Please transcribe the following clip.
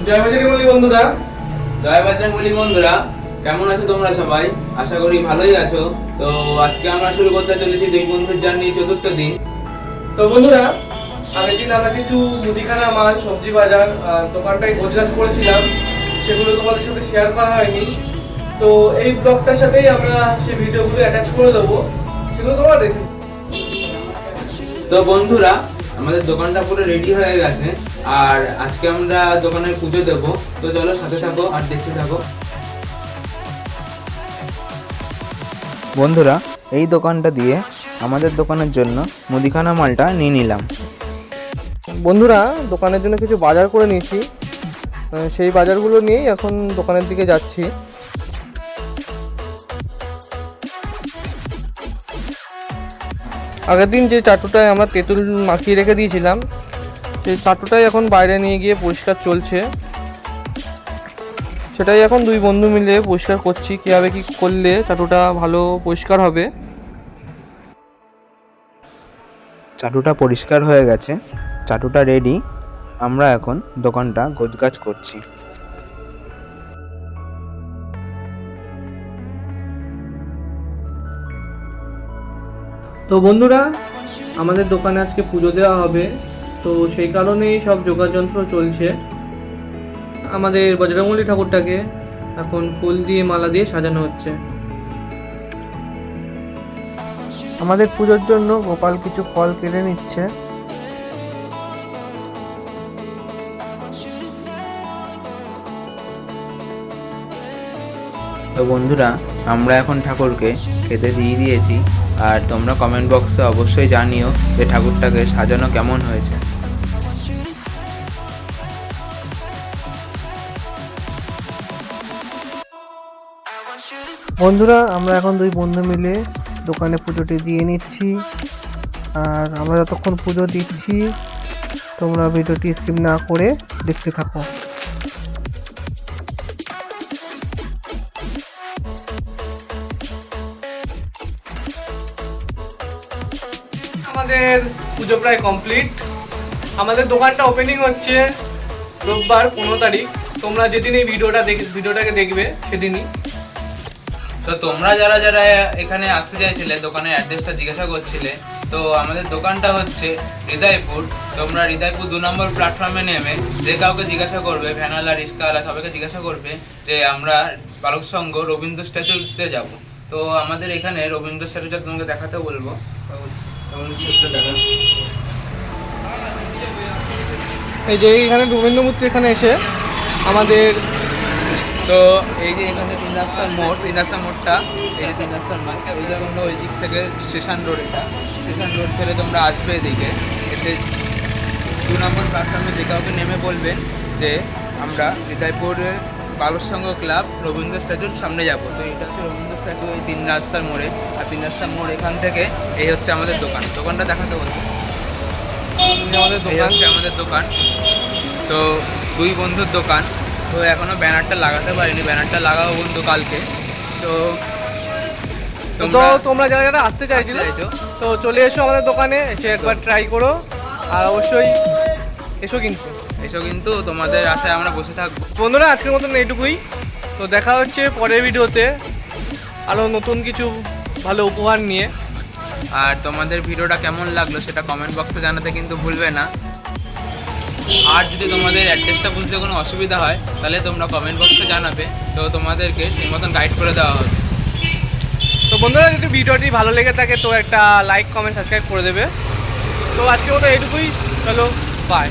জয় বজরংবলী বন্ধুরা। জয় বজরংবলী বন্ধুরা, কেমন আছো তোমরা সবাই? আশা করি ভালোই আছো। তো আজকে আমরা শুরু করতে চলেছি দুই বন্ধুর জার্নি চতুর্থ দিন। তো বন্ধুরা, আগের দিন আমরা কিছু মুদিখানা মাল সবজি বাজার দোকানটায় গোজগাছ করেছিলাম, সেগুলো তোমাদের সাথে শেয়ার করা হয়নি। তো এই ব্লগটার সাথেই আমরা সেই ভিডিওগুলো অ্যাটাচ করে দেবো, সেগুলো তোমরা দেখে। তো বন্ধুরা, আমাদের দোকানটা পুরো রেডি হয়ে গেছে আর আজকে আমরা দোকানের পুজো দেব। তো চলো সাথে থাকো আর দেখতে থাকো। বন্ধুরা, এই দোকানটা দিয়ে আমাদের দোকানের জন্য মুদিখানা মালটা নিয়ে নিলাম। বন্ধুরা, দোকানের জন্য কিছু বাজার করে নিয়েছি, সেই বাজারগুলো নিয়েই এখন দোকানের দিকে যাচ্ছি। আগের দিন যে চাটুটায় আমরা তেঁতুল মাখিয়ে রেখে দিয়েছিলাম, সেই চাটুটাই এখন বাইরে নিয়ে গিয়ে পরিষ্কার চলছে। সেটাই এখন দুই বন্ধু মিলে পরিষ্কার করছি, কীভাবে কী করলে চাটুটা ভালো পরিষ্কার হবে। চাটুটা পরিষ্কার হয়ে গেছে, চাটুটা রেডি। আমরা এখন দোকানটা গোছগাছ করছি। তো বন্ধুরা, আমাদের দোকানে আজকে পুজো দেওয়া হবে, তো সেই কারণেই সব যোগাযন্ত্র চলছে। আমাদের বজরংবলী ঠাকুরটাকে এখন ফুল দিয়ে মালা দিয়ে সাজানো হচ্ছে। আমাদের পুজোর জন্য গোপাল কিছু ফল কেটে নিচ্ছে। তো বন্ধুরা, আমরা এখন ঠাকুরকে খেতে দিয়ে দিয়েছি আর তোমরা কমেন্ট বক্সে অবশ্যই জানিও যে ঠাকুরটাকে সাজানো কেমন হয়েছে। বন্ধুরা, আমরা এখন দুই বন্ধু মিলে দোকানে পুজোটি দিয়ে নিচ্ছি, আর আমরা যতক্ষণ পুজো দিচ্ছি তোমরা ভিডিওটি স্কিপ না করে দেখতে থাকো। আমাদের পুজো প্রায় কমপ্লিট। আমাদের দোকানটা ওপেনিং হচ্ছে রোববার 15 তারিখ। তোমরা যেদিন এই ভিডিওটাকে দেখবে সেদিনই। তো তোমরা যারা যারা এখানে আসতে চাইছিলে, দোকানের অ্যাড্রেসটা জিজ্ঞাসা করছিলে, তো আমাদের দোকানটা হচ্ছে হৃদয়পুর। তোমরা হৃদয়পুর 2 নম্বর প্ল্যাটফর্মে নেমে যে কাউকে জিজ্ঞাসা করবে, ভ্যানওয়ালা রিক্সাওয়ালা সবাইকে জিজ্ঞাসা করবে যে আমরা বালক সংঘ রবীন্দ্র স্ট্যাচুতে যাব। তো আমাদের এখানে রবীন্দ্র স্ট্যাচুটা তোমাকে দেখাতে বলবো। এই যে এখানে রবীন্দ্র মূর্তি এখানে এসে আমাদের, তো এই যে এখানে 3 রাস্তার মোড়, 3 রাস্তার মোড়টা, এই যে 3 রাস্তার মোড়, এই যে তোমরা ওই দিক থেকে স্টেশন রোড, এটা স্টেশন রোড থেকে তোমরা আসবে এদিকে এসে 2 নম্বর প্ল্যাটফর্মে যে কাউকে নেমে বলবেন যে আমরা হৃদয়পুর বালক সংঘ ক্লাব রবীন্দ্র স্ট্যাচুর সামনে যাব। তো এটা হচ্ছে রবীন্দ্র স্ট্যাচু, এই 3 রাস্তার মোড়ে। আর 3 রাস্তার মোড় এখান থেকে এই হচ্ছে আমাদের দোকান। দোকানটা দেখাতে বলবো। এই হচ্ছে আমাদের দোকান। তো দুই বন্ধুর দোকান। তো এখনো ব্যানারটা লাগাতে পারিনি, ব্যানারটা লাগাবো বন্ধু কালকে। তো তোমরা যারা যারা আসতে চাইছো তো চলে এসো আমাদের দোকানে, এসে একবার ট্রাই করো, আর অবশ্যই এসো কিন্তু তোমাদের আশায় আমরা বসে থাকবো। বন্ধুরা, আজকের মতন এইটুকুই। তো দেখা হচ্ছে পরের ভিডিওতে আরও নতুন কিছু ভালো উপহার নিয়ে। আর তোমাদের ভিডিওটা কেমন লাগলো সেটা কমেন্ট বক্সে জানাতে কিন্তু ভুলবে না। আর যদি তোমাদের অ্যাড্রেসটা বুঝতে কোনো অসুবিধা হয় তাহলে তোমরা কমেন্ট বক্সে জানাবে, তো তোমাদেরকে সেই মতন গাইড করে দেওয়া হবে। তো বন্ধুরা, যদি ভিডিওটি ভালো লেগে থাকে তো একটা লাইক, কমেন্ট, সাবস্ক্রাইব করে দেবে। তো আজকের মতো এইটুকুই, চলো বাই।